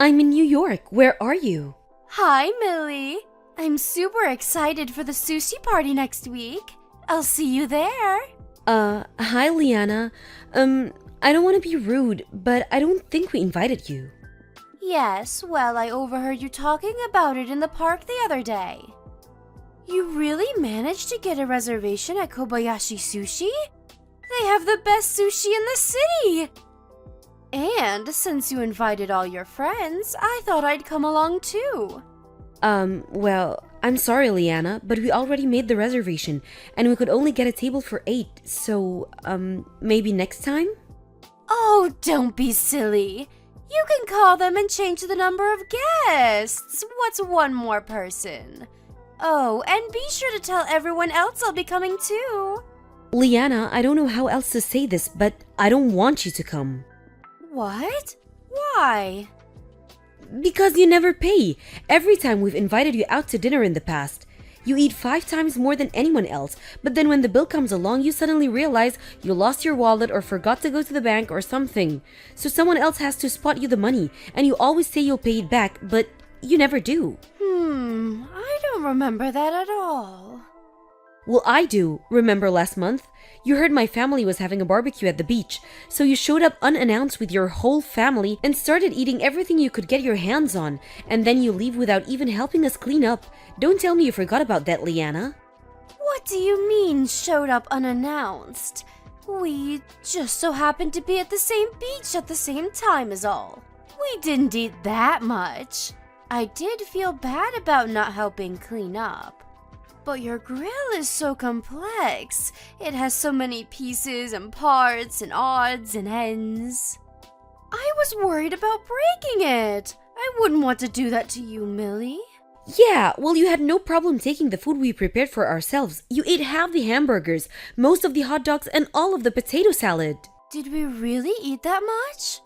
I'm in New York. Where are you? Hi, Millie. I'm super excited for the sushi party next week. I'll see you there. Hi, Liana. I don't want to be rude, but I don't think we invited you. Yes, well, I overheard you talking about it in the park the other day. You really managed to get a reservation at Kobayashi Sushi? They have the best sushi in the city! And since you invited all your friends, I thought I'd come along too. Well, I'm sorry, Liana, but we already made the reservation, and we could only get a table for 8, so, maybe next time? Oh, don't be silly. You can call them and change the number of guests. What's one more person? Oh, and be sure to tell everyone else I'll be coming too. Liana, I don't know how else to say this, but I don't want you to come. What? Why? Because you never pay. Every time we've invited you out to dinner in the past, you eat 5 times more than anyone else, but then when the bill comes along, you suddenly realize you lost your wallet or forgot to go to the bank or something. So someone else has to spot you the money, and you always say you'll pay it back, but you never do. I don't remember that at all. Well, I do. Remember last month? You heard my family was having a barbecue at the beach, so you showed up unannounced with your whole family and started eating everything you could get your hands on, and then you leave without even helping us clean up. Don't tell me you forgot about that, Liana. What do you mean, showed up unannounced? We just so happened to be at the same beach at the same time is all. We didn't eat that much. I did feel bad about not helping clean up. But your grill is so complex. It has so many pieces and parts and odds and ends. I was worried about breaking it. I wouldn't want to do that to you, Millie. Yeah, well, you had no problem taking the food we prepared for ourselves. You ate half the hamburgers, most of the hot dogs, and all of the potato salad. Did we really eat that much?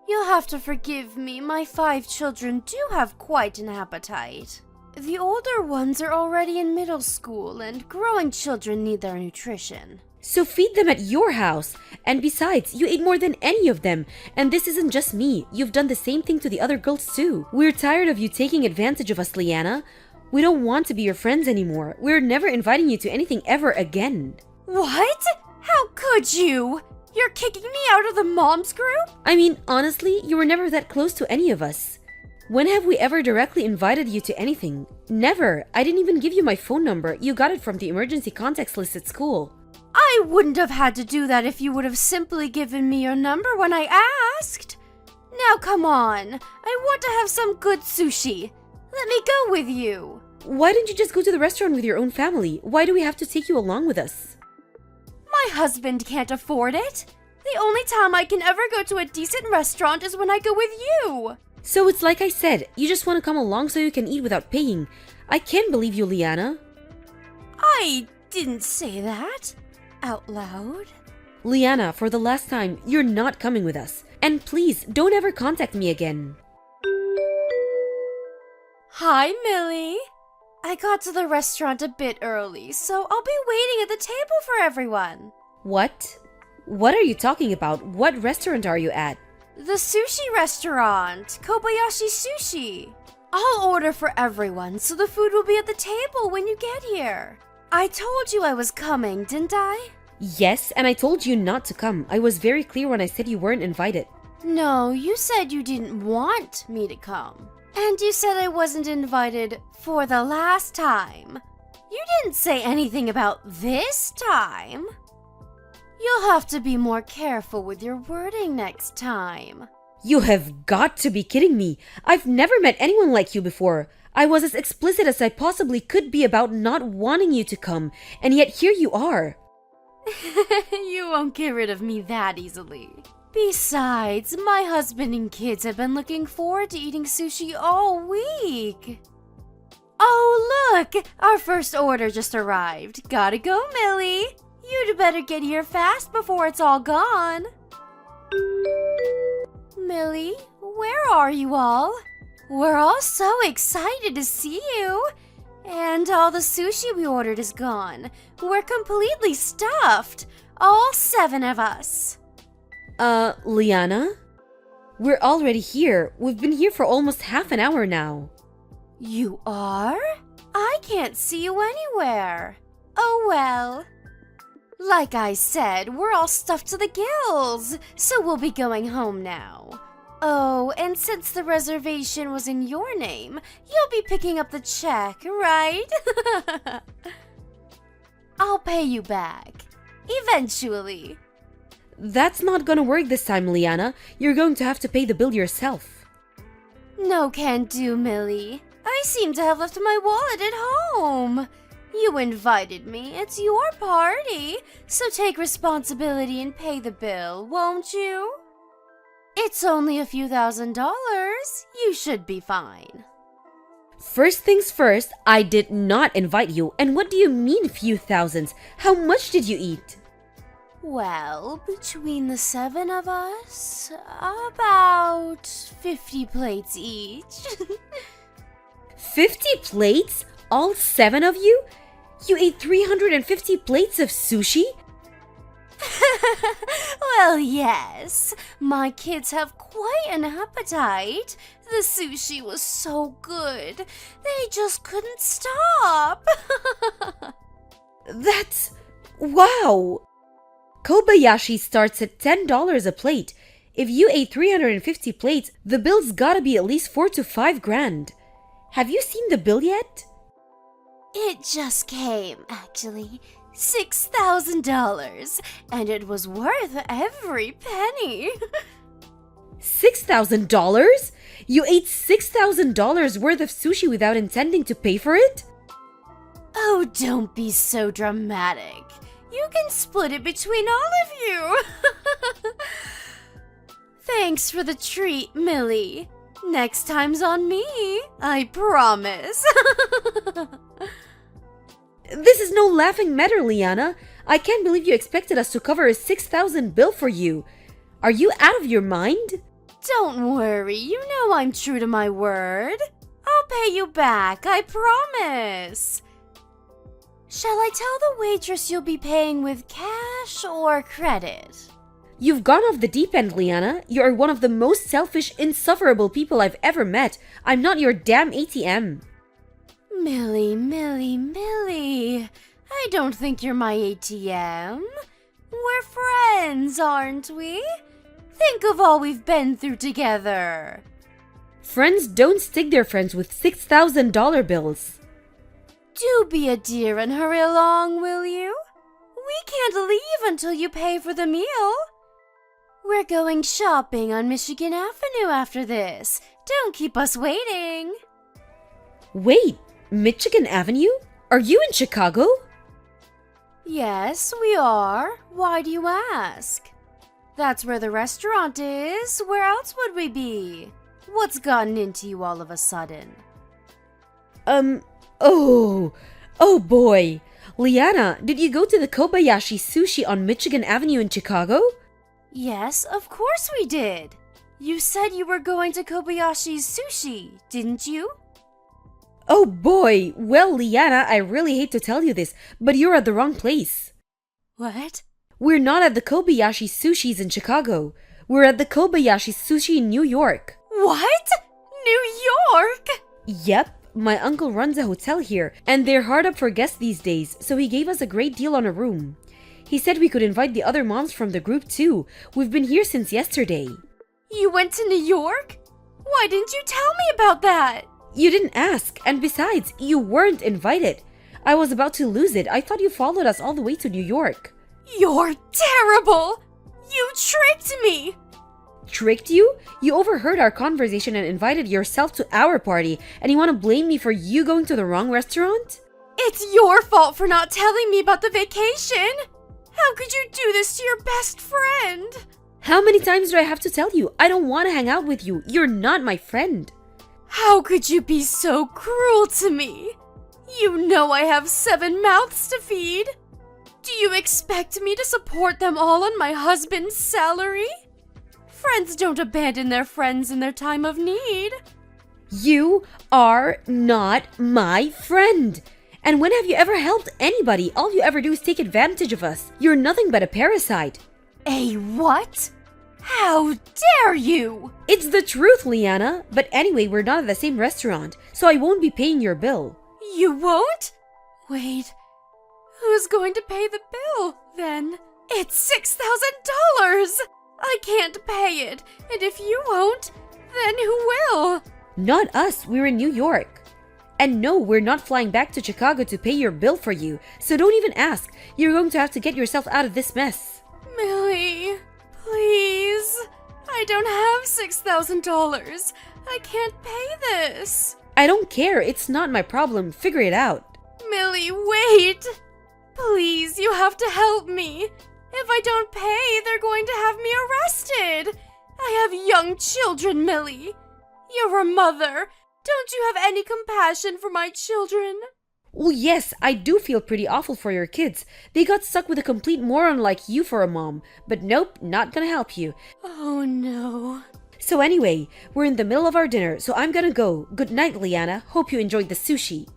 You'll have to forgive me. My 5 children do have quite an appetite. The older ones are already in middle school, and growing children need their nutrition. So feed them at your house. And besides, you ate more than any of them. And this isn't just me. You've done the same thing to the other girls too. We're tired of you taking advantage of us, Liana. We don't want to be your friends anymore. We're never inviting you to anything ever again. What? How could you? You're kicking me out of the moms group? I mean, honestly, you were never that close to any of us. When have we ever directly invited you to anything? Never. I didn't even give you my phone number. You got it from the emergency contacts list at school. I wouldn't have had to do that if you would have simply given me your number when I asked. Now come on. I want to have some good sushi. Let me go with you. Why didn't you just go to the restaurant with your own family? Why do we have to take you along with us? My husband can't afford it. The only time I can ever go to a decent restaurant is when I go with you. So it's like I said, you just want to come along so you can eat without paying. I can't believe you, Liana. I didn't say that out loud. Liana, for the last time, you're not coming with us. And please, don't ever contact me again. Hi, Millie. I got to the restaurant a bit early, so I'll be waiting at the table for everyone. What? What are you talking about? What restaurant are you at? The sushi restaurant, Kobayashi Sushi. I'll order for everyone, so the food will be at the table when you get here. I told you I was coming, didn't I? Yes, and I told you not to come. I was very clear when I said you weren't invited. No, you said you didn't want me to come. And you said I wasn't invited for the last time. You didn't say anything about this time. You'll have to be more careful with your wording next time. You have got to be kidding me. I've never met anyone like you before. I was as explicit as I possibly could be about not wanting you to come, and yet here you are. You won't get rid of me that easily. Besides, my husband and kids have been looking forward to eating sushi all week. Oh, look! Our first order just arrived. Gotta go, Millie. You'd better get here fast before it's all gone. Millie, where are you all? We're all so excited to see you. And all the sushi we ordered is gone. We're completely stuffed. All 7 of us. Liana? We're already here. We've been here for almost half an hour now. You are? I can't see you anywhere. Oh well. Like I said, we're all stuffed to the gills, so we'll be going home now. Oh, and since the reservation was in your name, you'll be picking up the check, right? I'll pay you back. Eventually. That's not gonna work this time, Liana. You're going to have to pay the bill yourself. No can do, Millie. I seem to have left my wallet at home. You invited me. It's your party. So take responsibility and pay the bill, won't you? It's only a few $1,000s. You should be fine. First things first, I did not invite you. And what do you mean few thousands? How much did you eat? Well, between the 7 of us, about 50 plates each. 50 plates? All 7 of you? You ate 350 plates of sushi? Well, yes. My kids have quite an appetite. The sushi was so good. They just couldn't stop. That's... wow! Kobayashi starts at $10 a plate. If you ate 350 plates, the bill's gotta be at least 4 to 5 grand. Have you seen the bill yet? It just came, actually. $6,000, and it was worth every penny. $6,000? You ate $6,000 worth of sushi without intending to pay for it? Oh, don't be so dramatic. You can split it between all of you. Thanks for the treat, Millie. Next time's on me, I promise. This is no laughing matter, Liana. I can't believe you expected us to cover a $6,000 bill for you. Are you out of your mind? Don't worry, you know I'm true to my word. I'll pay you back, I promise. Shall I tell the waitress you'll be paying with cash or credit? You've gone off the deep end, Liana. You're one of the most selfish, insufferable people I've ever met. I'm not your damn ATM. Millie, Millie, Millie. I don't think you're my ATM. We're friends, aren't we? Think of all we've been through together. Friends don't stick their friends with $6,000 bills. Do be a dear and hurry along, will you? We can't leave until you pay for the meal. We're going shopping on Michigan Avenue after this. Don't keep us waiting. Wait, Michigan Avenue? Are you in Chicago? Yes, we are. Why do you ask? That's where the restaurant is. Where else would we be? What's gotten into you all of a sudden? Oh boy. Liana, did you go to the Kobayashi Sushi on Michigan Avenue in Chicago? Yes, of course we did. You said you were going to Kobayashi's Sushi, didn't you? Oh boy. Well, Liana, I really hate to tell you this, but you're at the wrong place. What? We're not at the Kobayashi Sushis in Chicago. We're at the Kobayashi Sushi in New York. What? New York? Yep. My uncle runs a hotel here, and they're hard up for guests these days, so he gave us a great deal on a room. He said we could invite the other moms from the group too. We've been here since yesterday. You went to New York? Why didn't you tell me about that? You didn't ask, and besides, you weren't invited. I was about to lose it. I thought you followed us all the way to New York. You're terrible! You tricked me! Tricked you? You overheard our conversation and invited yourself to our party, and you want to blame me for you going to the wrong restaurant? It's your fault for not telling me about the vacation! How could you do this to your best friend? How many times do I have to tell you? I don't want to hang out with you. You're not my friend. How could you be so cruel to me? You know I have 7 mouths to feed. Do you expect me to support them all on my husband's salary? Friends don't abandon their friends in their time of need. You are not my friend. And when have you ever helped anybody? All you ever do is take advantage of us. You're nothing but a parasite. A what? How dare you! It's the truth, Liana. But anyway, we're not at the same restaurant, so I won't be paying your bill. You won't? Wait, who's going to pay the bill, then? It's $6,000! I can't pay it, and if you won't, then who will? Not us, we're in New York. And no, we're not flying back to Chicago to pay your bill for you, so don't even ask. You're going to have to get yourself out of this mess. Millie, please. I don't have $6,000. I can't pay this. I don't care, it's not my problem. Figure it out. Millie, wait. Please, you have to help me. If I don't pay, they're going to have me arrested. I have young children, Millie. You're a mother. Don't you have any compassion for my children? Well, yes, I do feel pretty awful for your kids. They got stuck with a complete moron like you for a mom. But nope, not gonna help you. Oh no. So anyway, we're in the middle of our dinner, so I'm gonna go. Good night, Liana. Hope you enjoyed the sushi.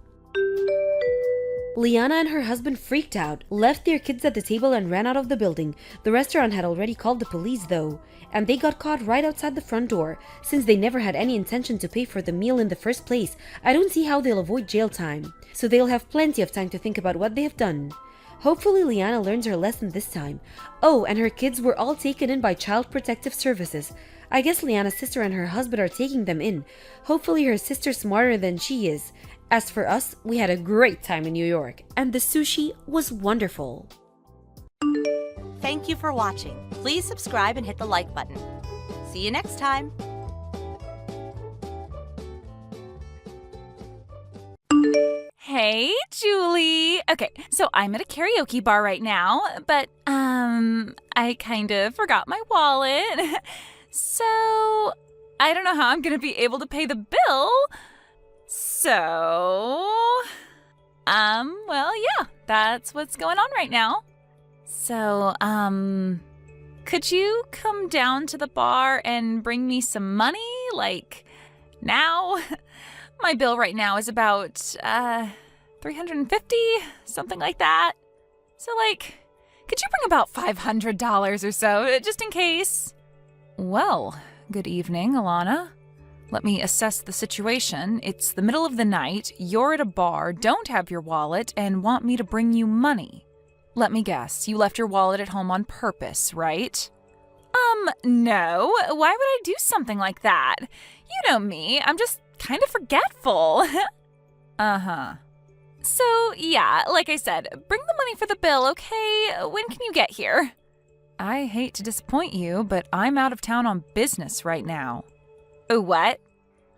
Liana and her husband freaked out, left their kids at the table and ran out of the building. The restaurant had already called the police though, and they got caught right outside the front door. Since they never had any intention to pay for the meal in the first place, I don't see how they'll avoid jail time. So they'll have plenty of time to think about what they have done. Hopefully Liana learns her lesson this time. Oh, and her kids were all taken in by Child Protective Services. I guess Liana's sister and her husband are taking them in. Hopefully her sister's smarter than she is. As for us, we had a great time in New York, and the sushi was wonderful. Thank you for watching. Please subscribe and hit the like button. See you next time. Hey, Julie. Okay, so I'm at a karaoke bar right now, but I kind of forgot my wallet. So, I don't know how I'm going to be able to pay the bill. So, well, yeah, that's what's going on right now. So, could you come down to the bar and bring me some money, like, now? My bill right now is about, $350, something like that. So, like, could you bring about $500 or so, just in case? Well, good evening, Alana. Let me assess the situation. It's the middle of the night, you're at a bar, don't have your wallet, and want me to bring you money. Let me guess, you left your wallet at home on purpose, right? No. Why would I do something like that? You know me, I'm just kind of forgetful. Uh-huh. So, yeah, like I said, bring the money for the bill, okay? When can you get here? I hate to disappoint you, but I'm out of town on business right now. What?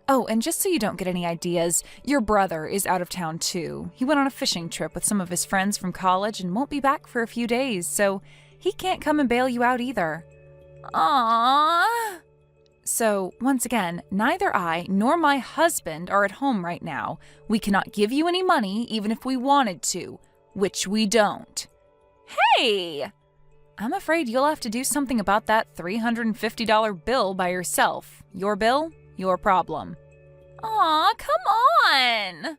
Oh, and just so you don't get any ideas, your brother is out of town too. He went on a fishing trip with some of his friends from college and won't be back for a few days, so he can't come and bail you out either. Aww. So, once again, neither I nor my husband are at home right now. We cannot give you any money even if we wanted to, which we don't. Hey! I'm afraid you'll have to do something about that $350 bill by yourself. Your bill, your problem. Aw, come on!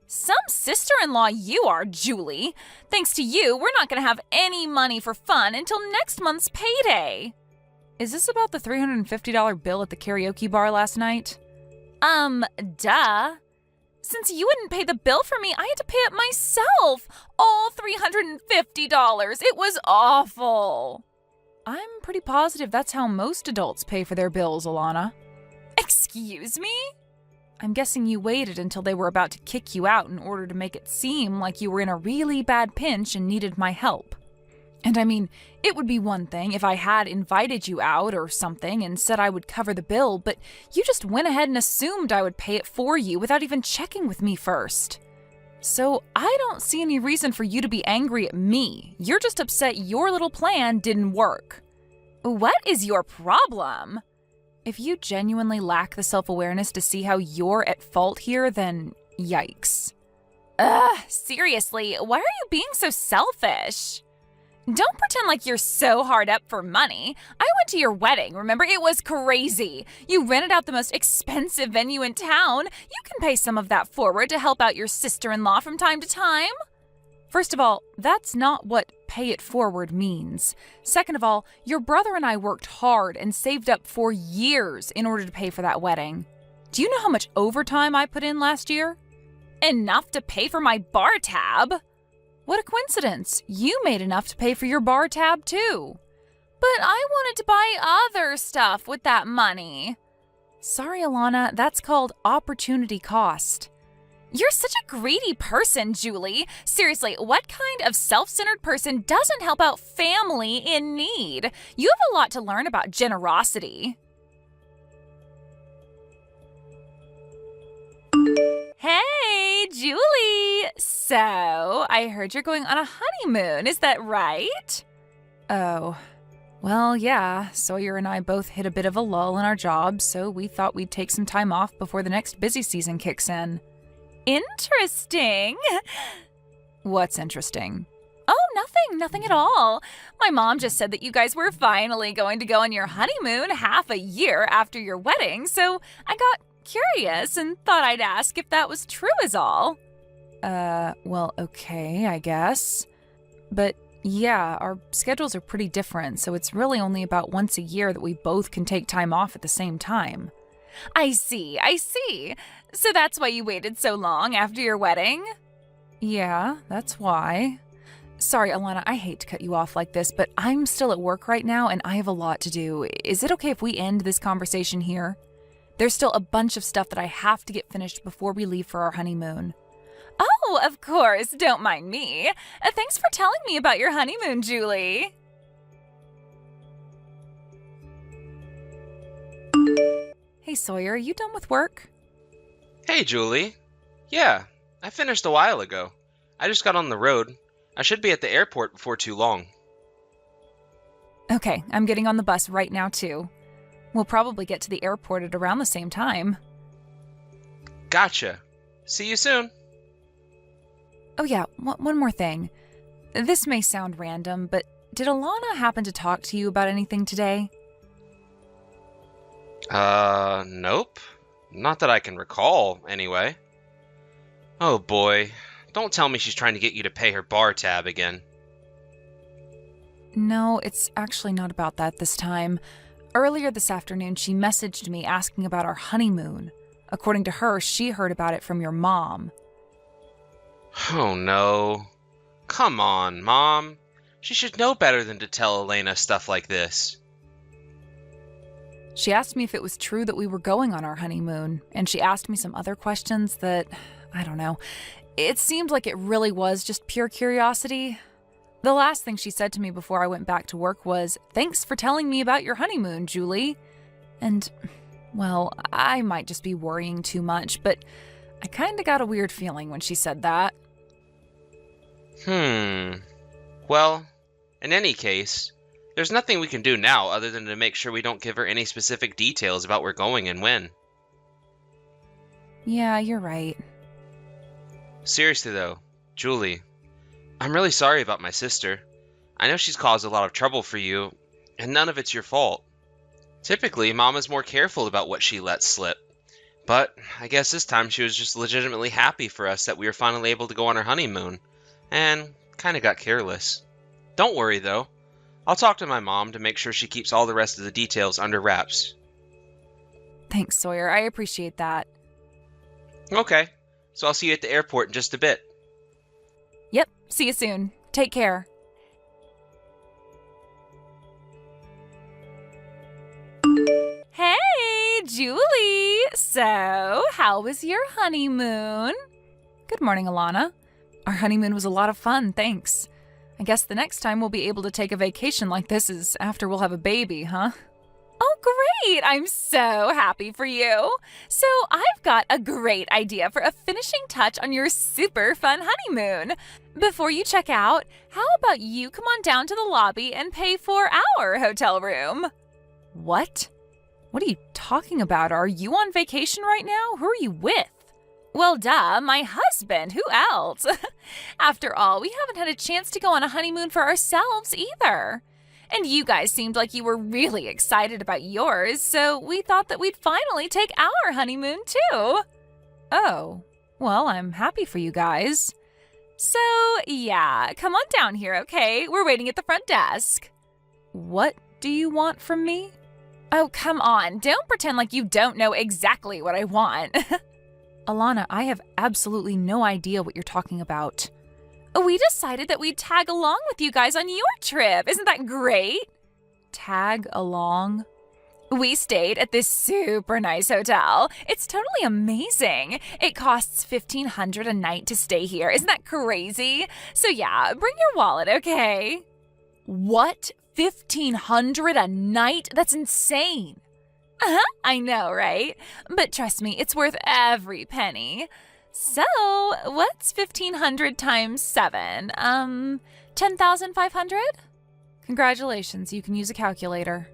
Some sister-in-law you are, Julie. Thanks to you, we're not going to have any money for fun until next month's payday. Is this about the $350 bill at the karaoke bar last night? Duh. Since you wouldn't pay the bill for me, I had to pay it myself. All $350. It was awful. I'm pretty positive that's how most adults pay for their bills, Alana. Excuse me? I'm guessing you waited until they were about to kick you out in order to make it seem like you were in a really bad pinch and needed my help. And I mean, it would be one thing if I had invited you out or something and said I would cover the bill, but you just went ahead and assumed I would pay it for you without even checking with me first. So I don't see any reason for you to be angry at me. You're just upset your little plan didn't work. What is your problem? If you genuinely lack the self-awareness to see how you're at fault here, then yikes. Seriously, why are you being so selfish? Don't pretend like you're so hard up for money. I went to your wedding, remember? It was crazy. You rented out the most expensive venue in town. You can pay some of that forward to help out your sister-in-law from time to time. First of all, that's not what pay it forward means. Second of all, your brother and I worked hard and saved up for years in order to pay for that wedding. Do you know how much overtime I put in last year? Enough to pay for my bar tab? What a coincidence. You made enough to pay for your bar tab too. But I wanted to buy other stuff with that money. Sorry, Alana, that's called opportunity cost. You're such a greedy person, Julie. Seriously, what kind of self-centered person doesn't help out family in need? You have a lot to learn about generosity. Hey, Julie! So, I heard you're going on a honeymoon, is that right? Oh, well, yeah. Sawyer and I both hit a bit of a lull in our jobs, so we thought we'd take some time off before the next busy season kicks in. Interesting. What's interesting? Oh, nothing at all. My mom just said that you guys were finally going to go on your honeymoon half a year after your wedding, so I got curious and thought I'd ask if that was true is all. Well, okay, I guess. But yeah, our schedules are pretty different, so it's really only about once a year that we both can take time off at the same time. I see. So that's why you waited so long after your wedding? Yeah, that's why. Sorry, Alana, I hate to cut you off like this, but I'm still at work right now and I have a lot to do. Is it okay if we end this conversation here? There's still a bunch of stuff that I have to get finished before we leave for our honeymoon. Oh, of course, don't mind me. Thanks for telling me about your honeymoon, Julie. Hey, Sawyer, are you done with work? Hey, Julie. Yeah, I finished a while ago. I just got on the road. I should be at the airport before too long. Okay, I'm getting on the bus right now, too. We'll probably get to the airport at around the same time. Gotcha. See you soon. Oh yeah, one more thing. This may sound random, but did Alana happen to talk to you about anything today? Nope. Not that I can recall, anyway. Oh boy. Don't tell me she's trying to get you to pay her bar tab again. No, it's actually not about that this time. Earlier this afternoon, she messaged me asking about our honeymoon. According to her, she heard about it from your mom. Oh no. Come on, Mom. She should know better than to tell Elena stuff like this. She asked me if it was true that we were going on our honeymoon, and she asked me some other questions that, I don't know. It seemed like it really was just pure curiosity. The last thing she said to me before I went back to work was, "Thanks for telling me about your honeymoon, Julie." And, well, I might just be worrying too much, but I kinda got a weird feeling when she said that. Well, in any case, there's nothing we can do now other than to make sure we don't give her any specific details about where we're going and when. Yeah, you're right. Seriously though, Julie, I'm really sorry about my sister. I know she's caused a lot of trouble for you, and none of it's your fault. Typically, Mama's more careful about what she lets slip. But I guess this time she was just legitimately happy for us that we were finally able to go on our honeymoon, and kinda got careless. Don't worry though. I'll talk to my mom to make sure she keeps all the rest of the details under wraps. Thanks, Sawyer. I appreciate that. Okay, so I'll see you at the airport in just a bit. Yep, see you soon. Take care. Hey, Julie! So, how was your honeymoon? Good morning, Alana. Our honeymoon was a lot of fun, thanks. I guess the next time we'll be able to take a vacation like this is after we'll have a baby, huh? Oh, great! I'm so happy for you. So I've got a great idea for a finishing touch on your super fun honeymoon. Before you check out, how about you come on down to the lobby and pay for our hotel room? What? What are you talking about? Are you on vacation right now? Who are you with? Well, duh, my husband. Who else? After all, we haven't had a chance to go on a honeymoon for ourselves either. And you guys seemed like you were really excited about yours, so we thought that we'd finally take our honeymoon too. Oh, well, I'm happy for you guys. So, yeah, come on down here, okay? We're waiting at the front desk. What do you want from me? Oh, come on. Don't pretend like you don't know exactly what I want. Alana, I have absolutely no idea what you're talking about. We decided that we'd tag along with you guys on your trip. Isn't that great? Tag along? We stayed at this super nice hotel. It's totally amazing. It costs $1,500 a night to stay here. Isn't that crazy? So yeah, bring your wallet, okay? What? $1,500 a night? That's insane. I know, right? But trust me, it's worth every penny. So, what's 1,500 times 7? 10,500? Congratulations, you can use a calculator.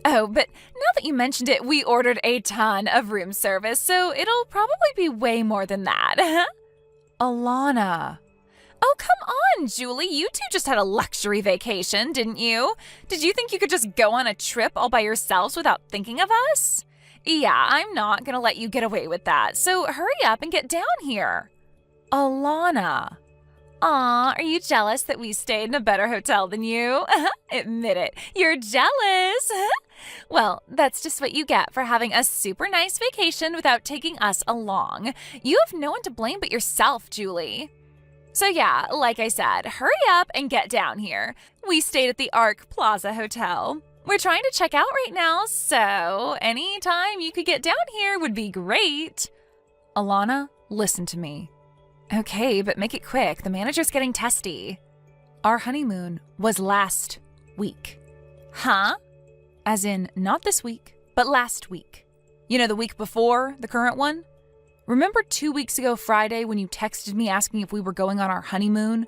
Oh, but now that you mentioned it, we ordered a ton of room service, so it'll probably be way more than that. Alana. Oh, come on, Julie. You two just had a luxury vacation, didn't you? Did you think you could just go on a trip all by yourselves without thinking of us? Yeah, I'm not gonna let you get away with that, so hurry up and get down here. Alana. Aw, are you jealous that we stayed in a better hotel than you? Admit it, you're jealous. Well, that's just what you get for having a super nice vacation without taking us along. You have no one to blame but yourself, Julie. So yeah, like I said, hurry up and get down here. We stayed at the Arc Plaza Hotel. We're trying to check out right now, so any time you could get down here would be great. Alana, listen to me. Okay, but make it quick. The manager's getting testy. Our honeymoon was last week. Huh? As in, not this week, but last week. You know, the week before the current one? Remember 2 weeks ago Friday when you texted me asking if we were going on our honeymoon?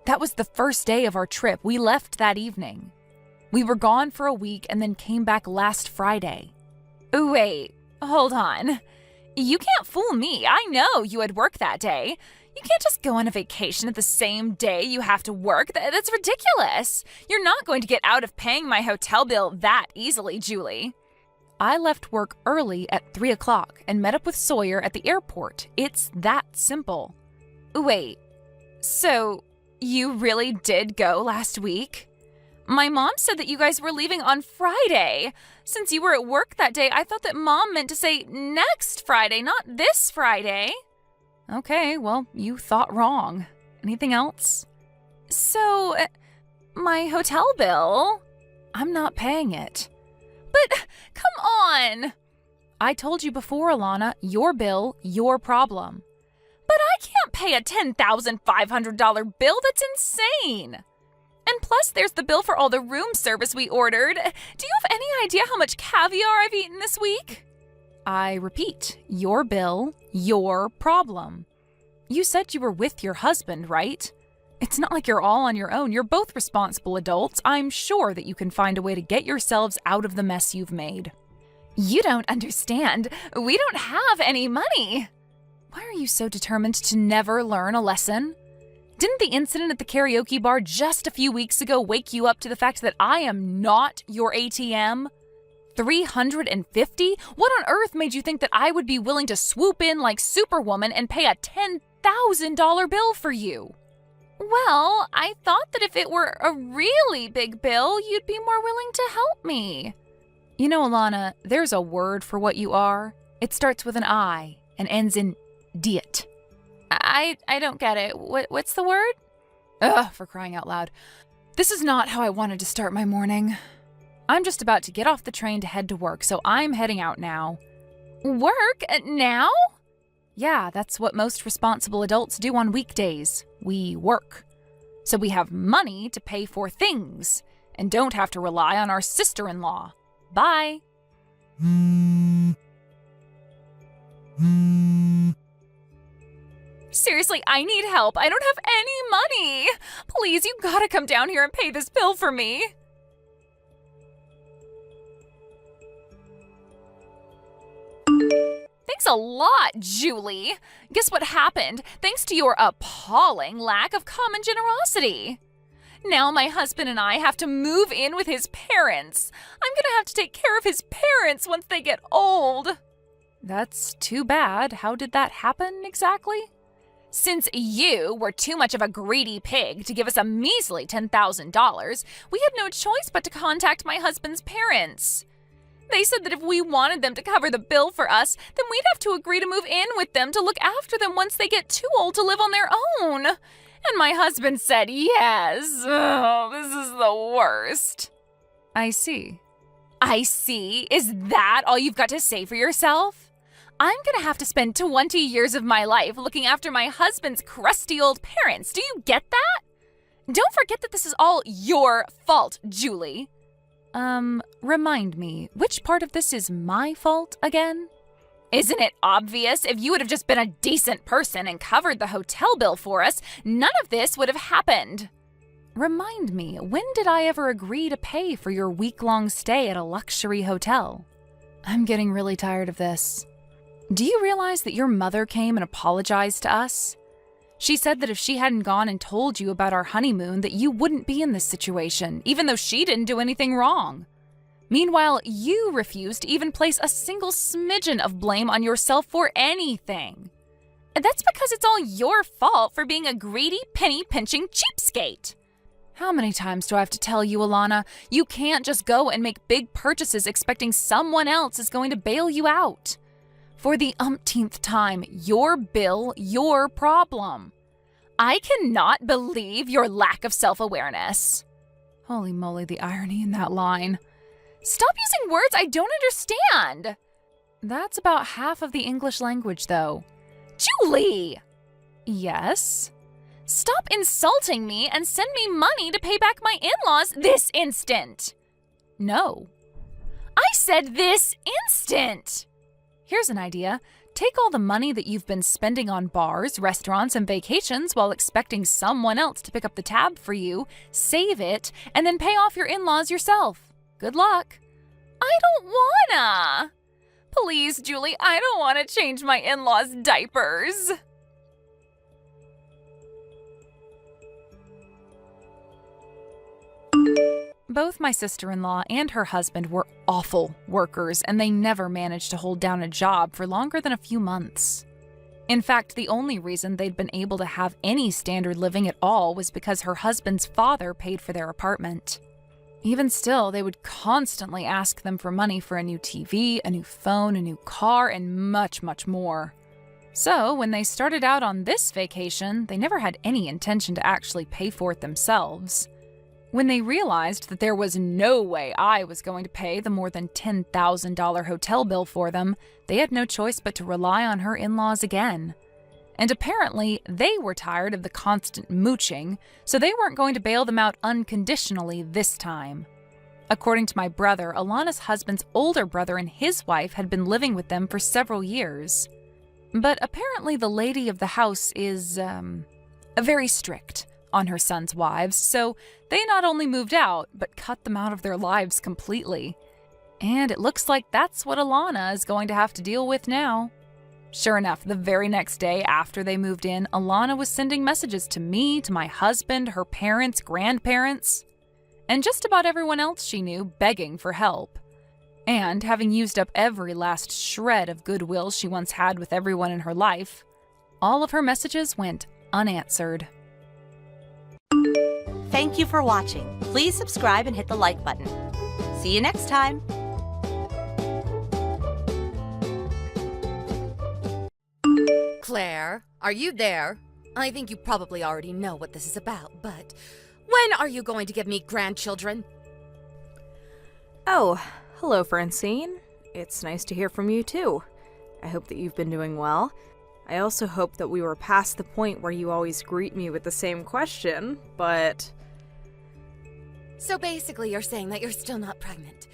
That was the first day of our trip. We left that evening. We were gone for a week and then came back last Friday. Wait, hold on. You can't fool me. I know you had work that day. You can't just go on a vacation at the same day you have to work. That's ridiculous. You're not going to get out of paying my hotel bill that easily, Julie. I left work early at 3 o'clock and met up with Sawyer at the airport. It's that simple. Wait, so you really did go last week? My mom said that you guys were leaving on Friday. Since you were at work that day, I thought that Mom meant to say next Friday, not this Friday. Okay, well, you thought wrong. Anything else? So, my hotel bill? I'm not paying it. But, come on! I told you before, Alana, your bill, your problem. But I can't pay a $10,500 bill. That's insane! And plus, there's the bill for all the room service we ordered. Do you have any idea how much caviar I've eaten this week? I repeat, your bill, your problem. You said you were with your husband, right? It's not like you're all on your own. You're both responsible adults. I'm sure that you can find a way to get yourselves out of the mess you've made. You don't understand. We don't have any money. Why are you so determined to never learn a lesson? Didn't the incident at the karaoke bar just a few weeks ago wake you up to the fact that I am not your ATM? $350? What on earth made you think that I would be willing to swoop in like Superwoman and pay a $10,000 bill for you? Well, I thought that if it were a really big bill, you'd be more willing to help me. You know, Alana, there's a word for what you are. It starts with an I and ends in diet. I don't get it. What's the word? Ugh, for crying out loud. This is not how I wanted to start my morning. I'm just about to get off the train to head to work, so I'm heading out now. Work? Now? Yeah, that's what most responsible adults do on weekdays. We work. So we have money to pay for things and don't have to rely on our sister-in-law. Bye. Seriously, I need help. I don't have any money. Please, you gotta come down here and pay this bill for me. Thanks a lot, Julie. Guess what happened? Thanks to your appalling lack of common generosity. Now my husband and I have to move in with his parents. I'm gonna have to take care of his parents once they get old. That's too bad. How did that happen exactly? Since you were too much of a greedy pig to give us a measly $10,000, we had no choice but to contact my husband's parents. They said that if we wanted them to cover the bill for us, then we'd have to agree to move in with them to look after them once they get too old to live on their own. And my husband said yes. Oh, this is the worst. I see. I see? Is that all you've got to say for yourself? I'm gonna have to spend 20 years of my life looking after my husband's crusty old parents. Do you get that? Don't forget that this is all your fault, Julie. Remind me, which part of this is my fault again? Isn't it obvious? If you would have just been a decent person and covered the hotel bill for us, none of this would have happened. Remind me, when did I ever agree to pay for your week-long stay at a luxury hotel? I'm getting really tired of this. Do you realize that your mother came and apologized to us? She said that if she hadn't gone and told you about our honeymoon, that you wouldn't be in this situation, even though she didn't do anything wrong. Meanwhile, you refused to even place a single smidgen of blame on yourself for anything. And that's because it's all your fault for being a greedy, penny-pinching cheapskate. How many times do I have to tell you, Alana, you can't just go and make big purchases expecting someone else is going to bail you out? For the umpteenth time, your bill, your problem. I cannot believe your lack of self-awareness. Holy moly, the irony in that line. Stop using words I don't understand. That's about half of the English language, though. Julie! Yes? Stop insulting me and send me money to pay back my in-laws this instant. No. I said this instant. Here's an idea. Take all the money that you've been spending on bars, restaurants, and vacations while expecting someone else to pick up the tab for you, save it, and then pay off your in-laws yourself. Good luck. I don't wanna. Please, Julie, I don't want to change my in-laws' diapers. Both my sister-in-law and her husband were awful workers, and they never managed to hold down a job for longer than a few months. In fact, the only reason they'd been able to have any standard living at all was because her husband's father paid for their apartment. Even still, they would constantly ask them for money for a new TV, a new phone, a new car, and much, much more. So, when they started out on this vacation, they never had any intention to actually pay for it themselves. When they realized that there was no way I was going to pay the more than $10,000 hotel bill for them, they had no choice but to rely on her in-laws again. And apparently, they were tired of the constant mooching, so they weren't going to bail them out unconditionally this time. According to my brother, Alana's husband's older brother and his wife had been living with them for several years. But apparently the lady of the house is, very strict on her son's wives, so they not only moved out, but cut them out of their lives completely. And it looks like that's what Alana is going to have to deal with now. Sure enough, the very next day after they moved in, Alana was sending messages to me, to my husband, her parents, grandparents, and just about everyone else she knew, begging for help. And having used up every last shred of goodwill she once had with everyone in her life, all of her messages went unanswered. Thank you for watching. Please subscribe and hit the like button. See you next time. Claire, are you there? I think you probably already know what this is about, but when are you going to give me grandchildren? Oh, hello, Francine. It's nice to hear from you, too. I hope that you've been doing well. I also hope that we were past the point where you always greet me with the same question, but... So basically you're saying that you're still not pregnant.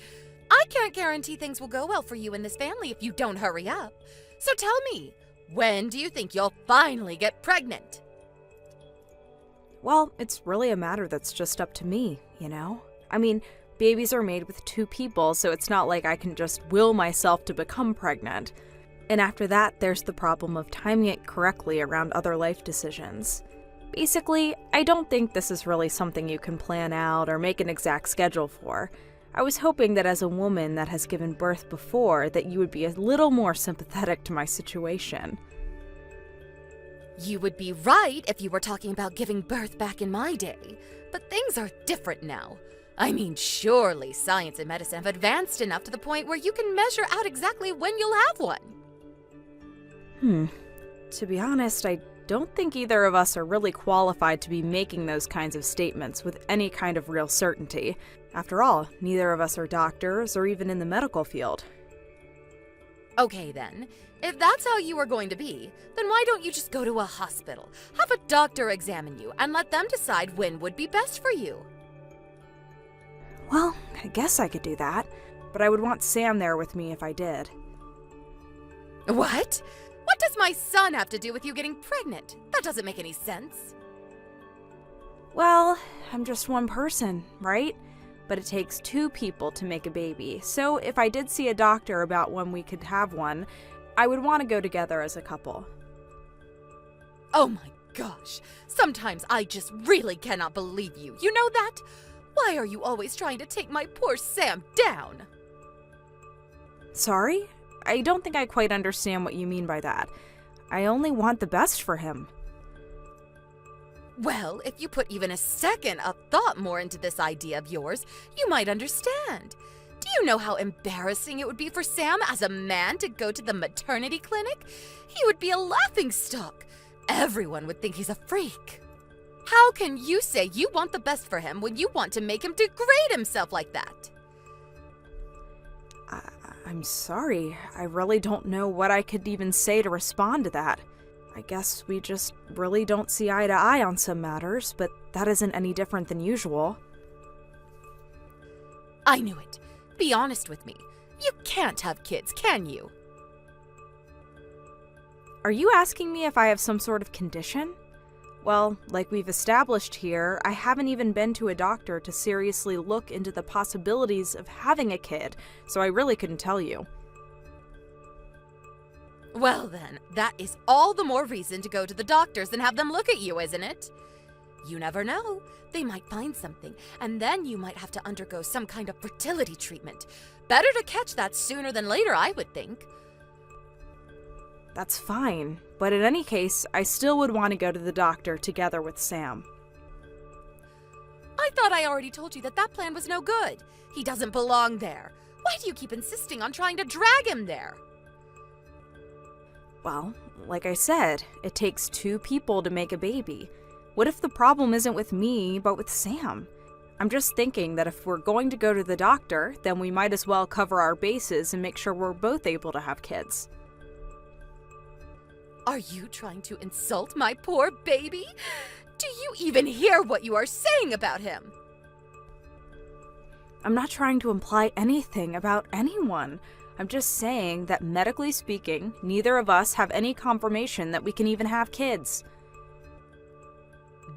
I can't guarantee things will go well for you and this family if you don't hurry up. So tell me, when do you think you'll finally get pregnant? Well, it's really a matter that's just up to me, you know? I mean, babies are made with two people, so it's not like I can just will myself to become pregnant. And after that, there's the problem of timing it correctly around other life decisions. Basically, I don't think this is really something you can plan out or make an exact schedule for. I was hoping that as a woman that has given birth before, that you would be a little more sympathetic to my situation. You would be right if you were talking about giving birth back in my day, but things are different now. I mean, surely science and medicine have advanced enough to the point where you can measure out exactly when you'll have one. To be honest, I don't think either of us are really qualified to be making those kinds of statements with any kind of real certainty. After all, neither of us are doctors or even in the medical field. Okay then, if that's how you are going to be, then why don't you just go to a hospital, have a doctor examine you, and let them decide when would be best for you? Well, I guess I could do that, but I would want Sam there with me if I did. What? What does my son have to do with you getting pregnant? That doesn't make any sense. Well, I'm just one person, right? But it takes two people to make a baby, so if I did see a doctor about when we could have one, I would want to go together as a couple. Oh my gosh, sometimes I just really cannot believe you. You know that? Why are you always trying to take my poor Sam down? Sorry? I don't think I quite understand what you mean by that. I only want the best for him. Well, if you put even a second of thought more into this idea of yours, you might understand. Do you know how embarrassing it would be for Sam as a man to go to the maternity clinic? He would be a laughingstock. Everyone would think he's a freak. How can you say you want the best for him when you want to make him degrade himself like that? I'm sorry. I really don't know what I could even say to respond to that. I guess we just really don't see eye to eye on some matters, but that isn't any different than usual. I knew it. Be honest with me. You can't have kids, can you? Are you asking me if I have some sort of condition? Well, like we've established here, I haven't even been to a doctor to seriously look into the possibilities of having a kid, so I really couldn't tell you. Well then, that is all the more reason to go to the doctors and have them look at you, isn't it? You never know. They might find something, and then you might have to undergo some kind of fertility treatment. Better to catch that sooner than later, I would think. That's fine, but in any case, I still would want to go to the doctor together with Sam. I thought I already told you that that plan was no good. He doesn't belong there. Why do you keep insisting on trying to drag him there? Well, like I said, it takes two people to make a baby. What if the problem isn't with me, but with Sam? I'm just thinking that if we're going to go to the doctor, then we might as well cover our bases and make sure we're both able to have kids. Are you trying to insult my poor baby? Do you even hear what you are saying about him? I'm not trying to imply anything about anyone. I'm just saying that medically speaking, neither of us have any confirmation that we can even have kids.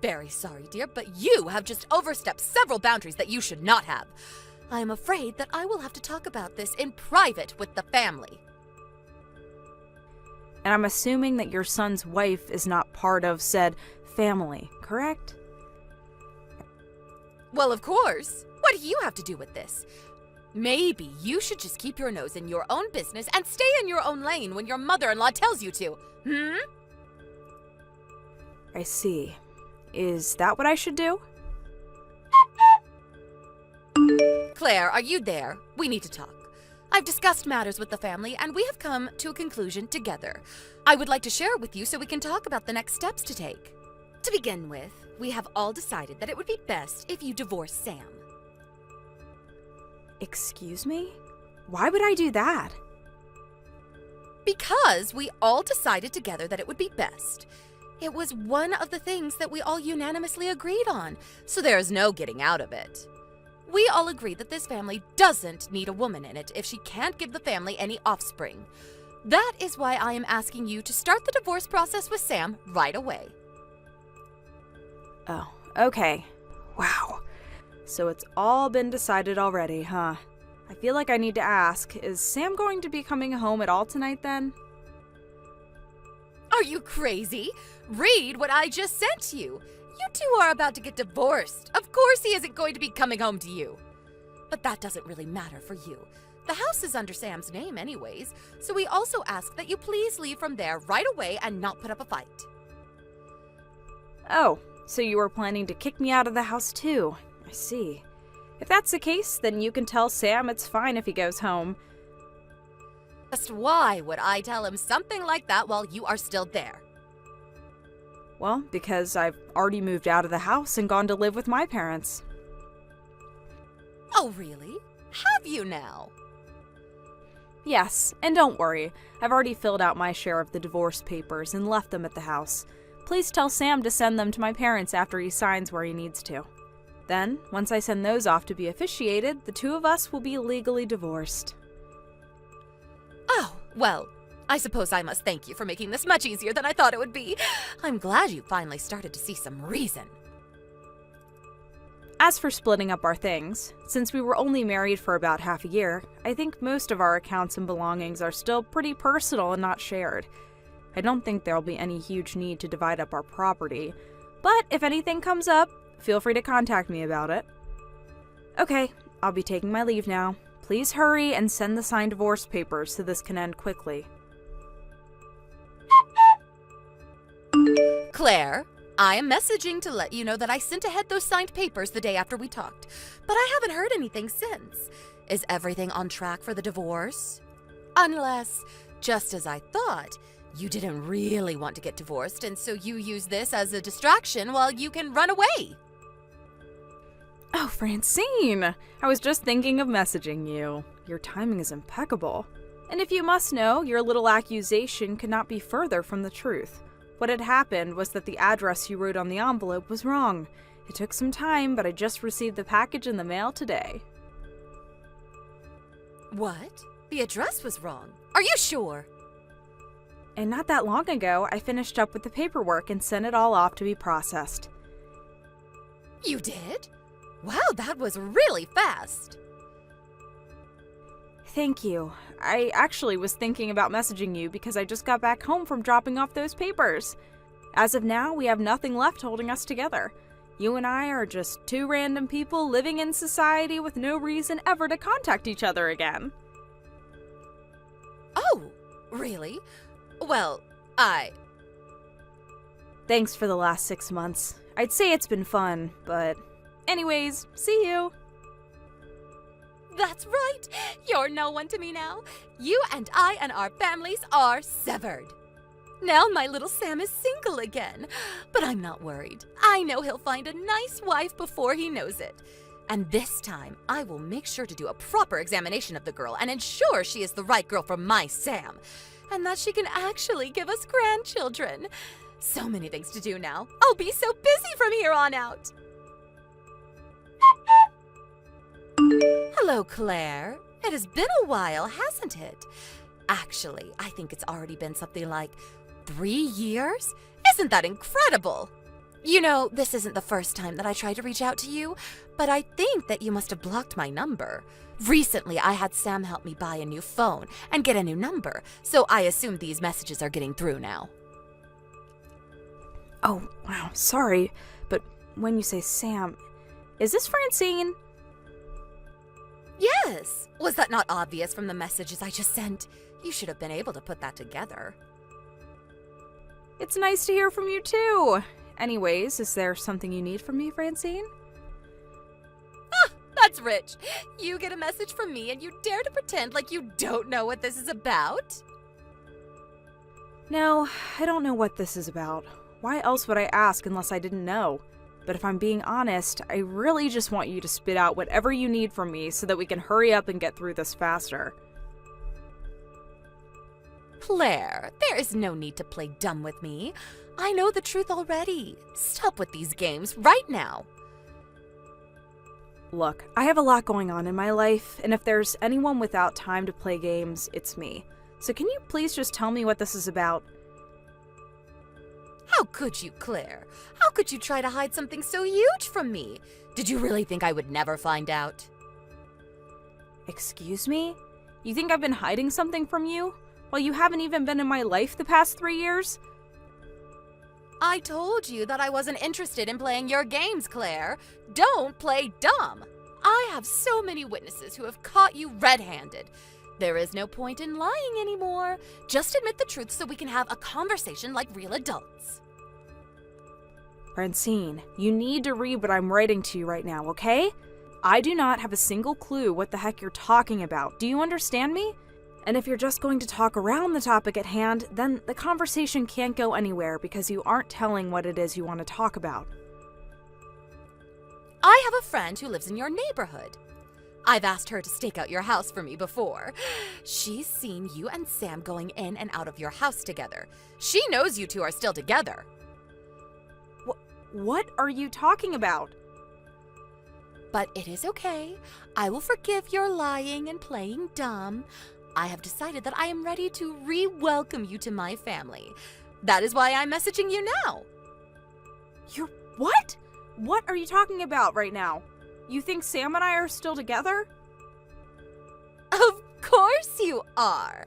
Very sorry, dear, but you have just overstepped several boundaries that you should not have. I am afraid that I will have to talk about this in private with the family. And I'm assuming that your son's wife is not part of said family, correct? Well, of course. What do you have to do with this? Maybe you should just keep your nose in your own business and stay in your own lane when your mother-in-law tells you to. I see. Is that what I should do? Claire, are you there? We need to talk. I've discussed matters with the family, and we have come to a conclusion together. I would like to share it with you so we can talk about the next steps to take. To begin with, we have all decided that it would be best if you divorce Sam. Excuse me? Why would I do that? Because we all decided together that it would be best. It was one of the things that we all unanimously agreed on, so there is no getting out of it. We all agree that this family doesn't need a woman in it if she can't give the family any offspring. That is why I am asking you to start the divorce process with Sam right away. Oh, okay. Wow. So it's all been decided already, huh? I feel like I need to ask, is Sam going to be coming home at all tonight then? Are you crazy? Read what I just sent you. You two are about to get divorced. Of course he isn't going to be coming home to you. But that doesn't really matter for you. The house is under Sam's name anyways, so we also ask that you please leave from there right away and not put up a fight. Oh, so you were planning to kick me out of the house too. I see. If that's the case, then you can tell Sam it's fine if he goes home. Just why would I tell him something like that while you are still there? Well, because I've already moved out of the house and gone to live with my parents. Oh, really? Have you now? Yes, and don't worry, I've already filled out my share of the divorce papers and left them at the house. Please tell Sam to send them to my parents after he signs where he needs to. Then, once I send those off to be officiated, the two of us will be legally divorced. Oh, well, I suppose I must thank you for making this much easier than I thought it would be. I'm glad you finally started to see some reason. As for splitting up our things, since we were only married for about half a year, I think most of our accounts and belongings are still pretty personal and not shared. I don't think there'll be any huge need to divide up our property, but if anything comes up, feel free to contact me about it. Okay, I'll be taking my leave now. Please hurry and send the signed divorce papers so this can end quickly. Claire, I am messaging to let you know that I sent ahead those signed papers the day after we talked, but I haven't heard anything since. Is everything on track for the divorce? Unless, just as I thought, you didn't really want to get divorced, and so you use this as a distraction while you can run away. Oh, Francine! I was just thinking of messaging you. Your timing is impeccable. And if you must know, your little accusation could not be further from the truth. What had happened was that the address you wrote on the envelope was wrong. It took some time, but I just received the package in the mail today. What? The address was wrong. Are you sure? And not that long ago, I finished up with the paperwork and sent it all off to be processed. You did? Wow, that was really fast. Thank you. I actually was thinking about messaging you because I just got back home from dropping off those papers. As of now, we have nothing left holding us together. You and I are just two random people living in society with no reason ever to contact each other again. Oh, really? Well, Thanks for the last 6 months. I'd say it's been fun, but anyways, see you. That's right. You're no one to me now. You and I and our families are severed. Now my little Sam is single again. But I'm not worried. I know he'll find a nice wife before he knows it. And this time, I will make sure to do a proper examination of the girl and ensure she is the right girl for my Sam. And that she can actually give us grandchildren. So many things to do now. I'll be so busy from here on out. Hello, Claire. It has been a while, hasn't it? Actually, I think it's already been something like 3 years? Isn't that incredible? You know, this isn't the first time that I tried to reach out to you, but I think that you must have blocked my number. Recently, I had Sam help me buy a new phone and get a new number, so I assume these messages are getting through now. Oh, wow, sorry, but when you say Sam, is this Francine? Yes! Was that not obvious from the messages I just sent? You should have been able to put that together. It's nice to hear from you too. Anyways, is there something you need from me, Francine? Ah, that's rich. You get a message from me and you dare to pretend like you don't know what this is about? No, I don't know what this is about. Why else would I ask unless I didn't know? But if I'm being honest, I really just want you to spit out whatever you need from me so that we can hurry up and get through this faster. Claire, there is no need to play dumb with me. I know the truth already. Stop with these games right now. Look, I have a lot going on in my life, and if there's anyone without time to play games, it's me. So can you please just tell me what this is about? How could you, Claire? How could you try to hide something so huge from me? Did you really think I would never find out? Excuse me? You think I've been hiding something from you? While you haven't even been in my life the past 3 years? I told you that I wasn't interested in playing your games, Claire. Don't play dumb. I have so many witnesses who have caught you red-handed. There is no point in lying anymore. Just admit the truth so we can have a conversation like real adults. Francine, you need to read what I'm writing to you right now, okay? I do not have a single clue what the heck you're talking about. Do you understand me? And if you're just going to talk around the topic at hand, then the conversation can't go anywhere because you aren't telling what it is you want to talk about. I have a friend who lives in your neighborhood. I've asked her to stake out your house for me before. She's seen you and Sam going in and out of your house together. She knows you two are still together. What are you talking about? But it is okay. I will forgive your lying and playing dumb. I have decided that I am ready to re-welcome you to my family. That is why I'm messaging you now. You're what? What are you talking about right now? You think Sam and I are still together? Of course you are.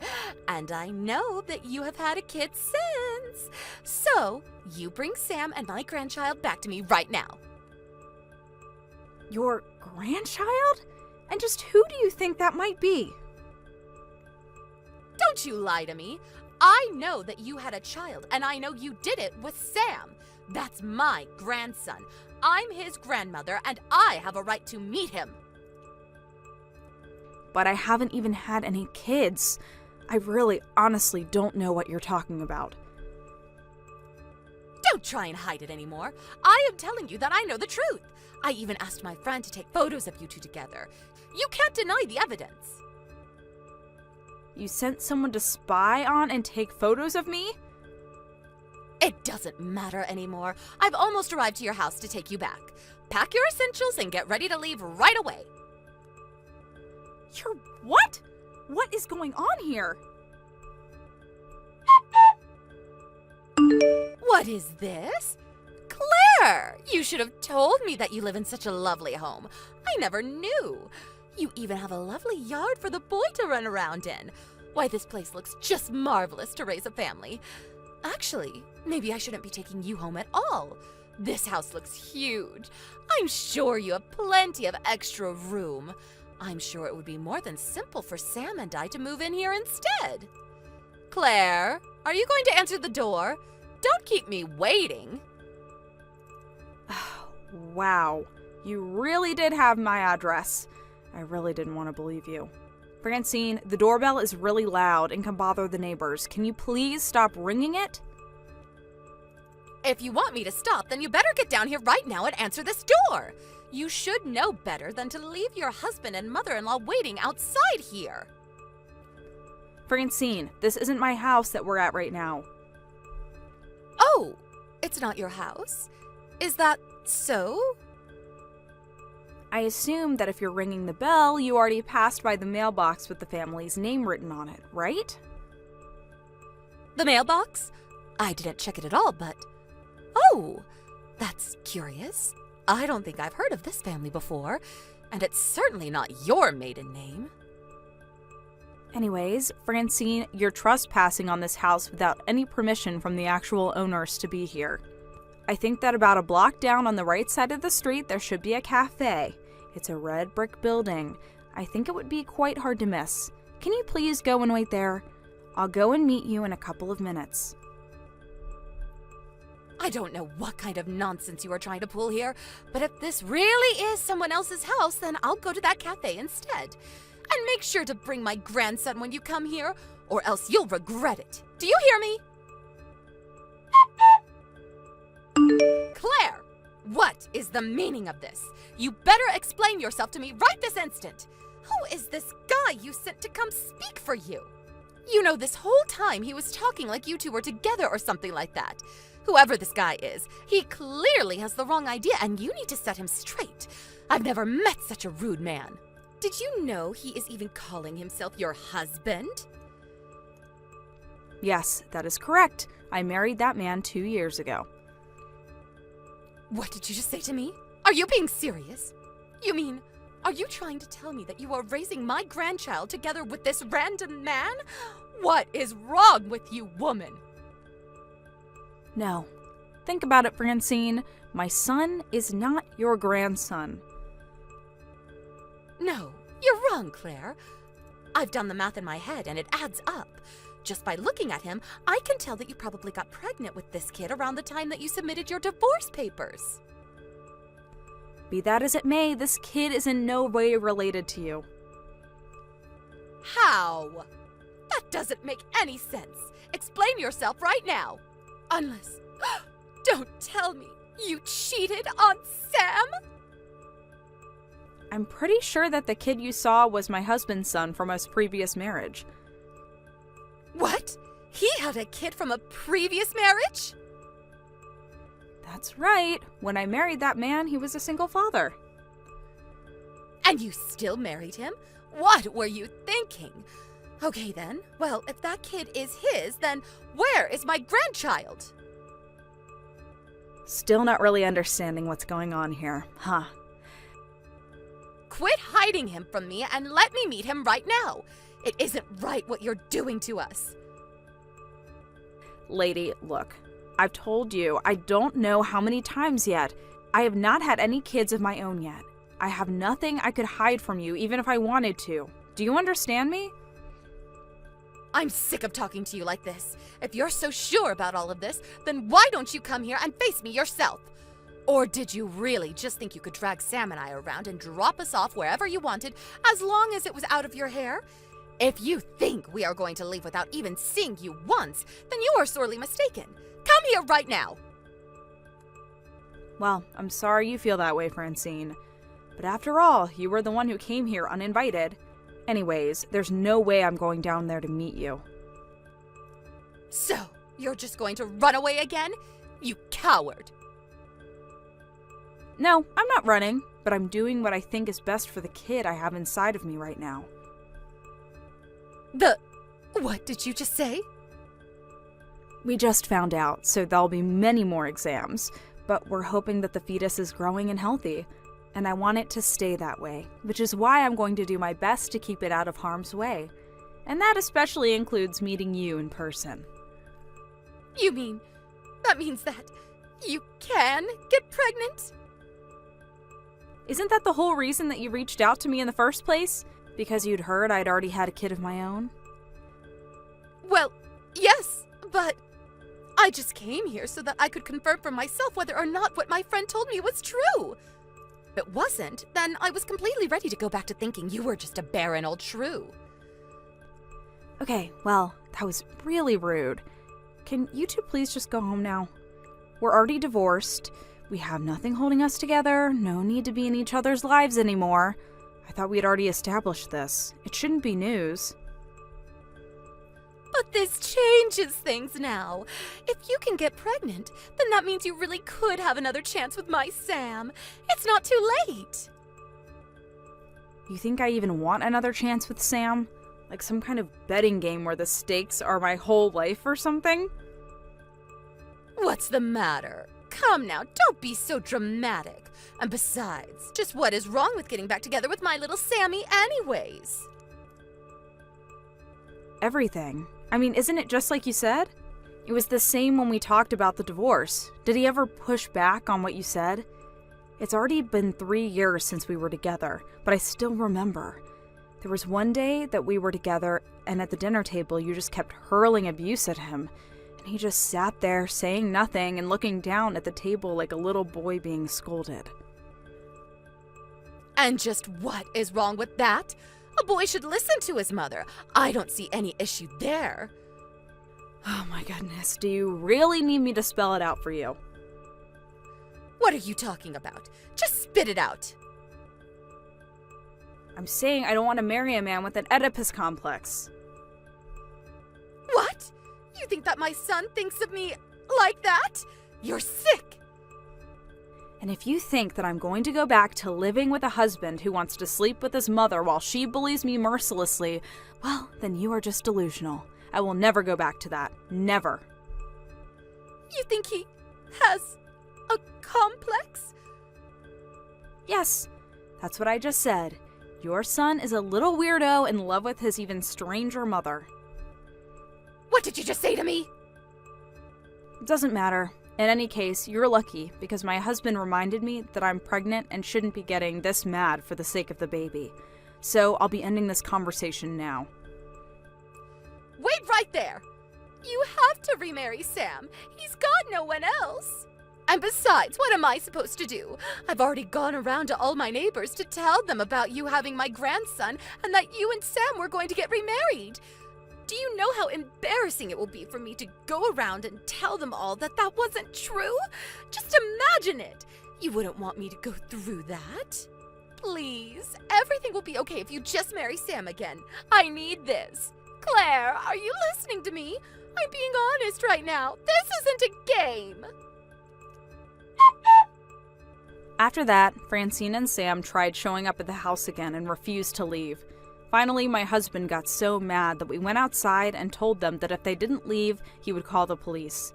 And I know that you have had a kid since. So, you bring Sam and my grandchild back to me right now. Your grandchild? And just who do you think that might be? Don't you lie to me. I know that you had a child, and I know you did it with Sam. That's my grandson. I'm his grandmother, and I have a right to meet him. But I haven't even had any kids. I really, honestly don't know what you're talking about. Don't try and hide it anymore. I am telling you that I know the truth. I even asked my friend to take photos of you two together. You can't deny the evidence. You sent someone to spy on and take photos of me? It doesn't matter anymore. I've almost arrived to your house to take you back. Pack your essentials and get ready to leave right away. You're what? What is going on here? What is this? Claire! You should have told me that you live in such a lovely home. I never knew. You even have a lovely yard for the boy to run around in. Why, this place looks just marvelous to raise a family. Actually, maybe I shouldn't be taking you home at all. This house looks huge. I'm sure you have plenty of extra room. I'm sure it would be more than simple for Sam and I to move in here instead. Claire, are you going to answer the door? Don't keep me waiting. Wow, you really did have my address. I really didn't want to believe you. Francine, the doorbell is really loud and can bother the neighbors. Can you please stop ringing it? If you want me to stop, then you better get down here right now and answer this door. You should know better than to leave your husband and mother-in-law waiting outside here. Francine, this isn't my house that we're at right now. Oh, it's not your house? Is that so? I assume that if you're ringing the bell, you already passed by the mailbox with the family's name written on it, right? The mailbox? I didn't check it at all, but... Oh, that's curious. I don't think I've heard of this family before, and it's certainly not your maiden name. Anyways, Francine, you're trespassing on this house without any permission from the actual owners to be here. I think that about a block down on the right side of the street, there should be a cafe. It's a red brick building. I think it would be quite hard to miss. Can you please go and wait there? I'll go and meet you in a couple of minutes. I don't know what kind of nonsense you are trying to pull here, but if this really is someone else's house, then I'll go to that cafe instead. And make sure to bring my grandson when you come here, or else you'll regret it. Do you hear me? Claire, what is the meaning of this? You better explain yourself to me right this instant. Who is this guy you sent to come speak for you? You know, this whole time he was talking like you two were together or something like that. Whoever this guy is, he clearly has the wrong idea and you need to set him straight. I've never met such a rude man. Did you know he is even calling himself your husband? Yes, that is correct. I married that man 2 years ago. What did you just say to me? Are you being serious? You mean, are you trying to tell me that you are raising my grandchild together with this random man? What is wrong with you, woman? No. Think about it, Francine. My son is not your grandson. No, you're wrong, Claire. I've done the math in my head and it adds up. Just by looking at him, I can tell that you probably got pregnant with this kid around the time that you submitted your divorce papers. Be that as it may, this kid is in no way related to you. How? That doesn't make any sense. Explain yourself right now. Unless... Don't tell me you cheated on Sam? I'm pretty sure that the kid you saw was my husband's son from his previous marriage. What? He had a kid from a previous marriage? That's right. When I married that man, he was a single father. And you still married him? What were you thinking? Okay then. Well, if that kid is his, then where is my grandchild? Still not really understanding what's going on here, huh? Quit hiding him from me and let me meet him right now. It isn't right what you're doing to us. Lady, look. I've told you, I don't know how many times yet. I have not had any kids of my own yet. I have nothing I could hide from you, even if I wanted to. Do you understand me? I'm sick of talking to you like this. If you're so sure about all of this, then why don't you come here and face me yourself? Or did you really just think you could drag Sam and I around and drop us off wherever you wanted, as long as it was out of your hair? If you think we are going to leave without even seeing you once, then you are sorely mistaken. Come here right now. Well, I'm sorry you feel that way, Francine. But after all, you were the one who came here uninvited. Anyways, there's no way I'm going down there to meet you. So, you're just going to run away again? You coward. No, I'm not running, but I'm doing what I think is best for the kid I have inside of me right now. What did you just say? We just found out, so there'll be many more exams, but we're hoping that the fetus is growing and healthy, and I want it to stay that way, which is why I'm going to do my best to keep it out of harm's way. And that especially includes meeting you in person. You mean, that means that you can get pregnant? Isn't that the whole reason that you reached out to me in the first place? Because you'd heard I'd already had a kid of my own? Well, yes, but I just came here so that I could confirm for myself whether or not what my friend told me was true. If it wasn't, then I was completely ready to go back to thinking you were just a barren old shrew. Okay, well, that was really rude. Can you two please just go home now? We're already divorced. We have nothing holding us together. No need to be in each other's lives anymore. I thought we had already established this. It shouldn't be news. But this changes things now. If you can get pregnant, then that means you really could have another chance with my Sam. It's not too late. You think I even want another chance with Sam? Like some kind of betting game where the stakes are my whole life or something? What's the matter? Come now, don't be so dramatic. And besides, just what is wrong with getting back together with my little Sammy anyways? Everything. I mean, isn't it just like you said? It was the same when we talked about the divorce. Did he ever push back on what you said? It's already been 3 years since we were together, but I still remember. There was one day that we were together, and at the dinner table you just kept hurling abuse at him. And he just sat there saying nothing and looking down at the table like a little boy being scolded. And just what is wrong with that? A boy should listen to his mother. I don't see any issue there. Oh my goodness, do you really need me to spell it out for you? What are you talking about? Just spit it out. I'm saying I don't want to marry a man with an Oedipus complex. What? You think that my son thinks of me like that? You're sick. And if you think that I'm going to go back to living with a husband who wants to sleep with his mother while she bullies me mercilessly, well, then you are just delusional. I will never go back to that. Never. You think he has a complex? Yes, that's what I just said. Your son is a little weirdo in love with his even stranger mother. What did you just say to me? It doesn't matter. In any case, you're lucky because my husband reminded me that I'm pregnant and shouldn't be getting this mad for the sake of the baby. So I'll be ending this conversation now. Wait right right there. You have to remarry Sam. He's got no one else. And besides, what am I supposed to do? I've already gone around to all my neighbors to tell them about you having my grandson and that you and Sam were going to get remarried. Do you know how embarrassing it will be for me to go around and tell them all that that wasn't true? Just imagine it. You wouldn't want me to go through that. Please, everything will be okay if you just marry Sam again. I need this. Claire, are you listening to me? I'm being honest right now. This isn't a game. After that, Francine and Sam tried showing up at the house again and refused to leave. Finally, my husband got so mad that we went outside and told them that if they didn't leave, he would call the police.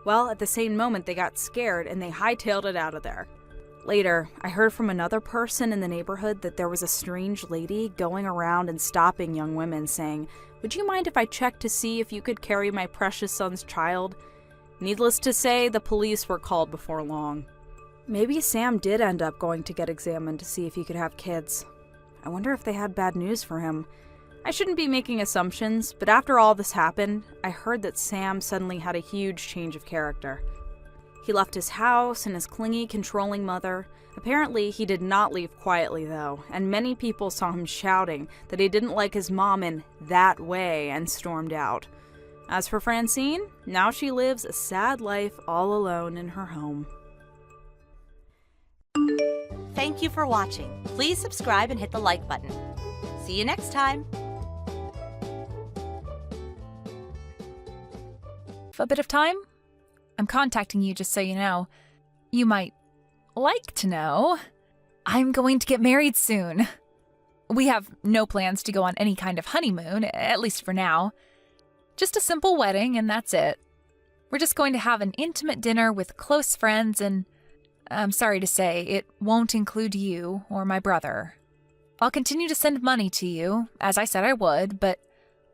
Well, at the same moment, they got scared and they hightailed it out of there. Later, I heard from another person in the neighborhood that there was a strange lady going around and stopping young women saying, "Would you mind if I checked to see if you could carry my precious son's child?" Needless to say, the police were called before long. Maybe Sam did end up going to get examined to see if he could have kids. I wonder if they had bad news for him. I shouldn't be making assumptions, but after all this happened, I heard that Sam suddenly had a huge change of character. He left his house and his clingy, controlling mother. Apparently, he did not leave quietly, though, and many people saw him shouting that he didn't like his mom in that way and stormed out. As for Francine, now she lives a sad life all alone in her home. Thank you for watching. Please subscribe and hit the like button. See you next time. A bit of time? I'm contacting you just so you know. You might like to know. I'm going to get married soon. We have no plans to go on any kind of honeymoon, at least for now. Just a simple wedding and that's it. We're just going to have an intimate dinner with close friends and I'm sorry to say, it won't include you or my brother. I'll continue to send money to you, as I said I would, but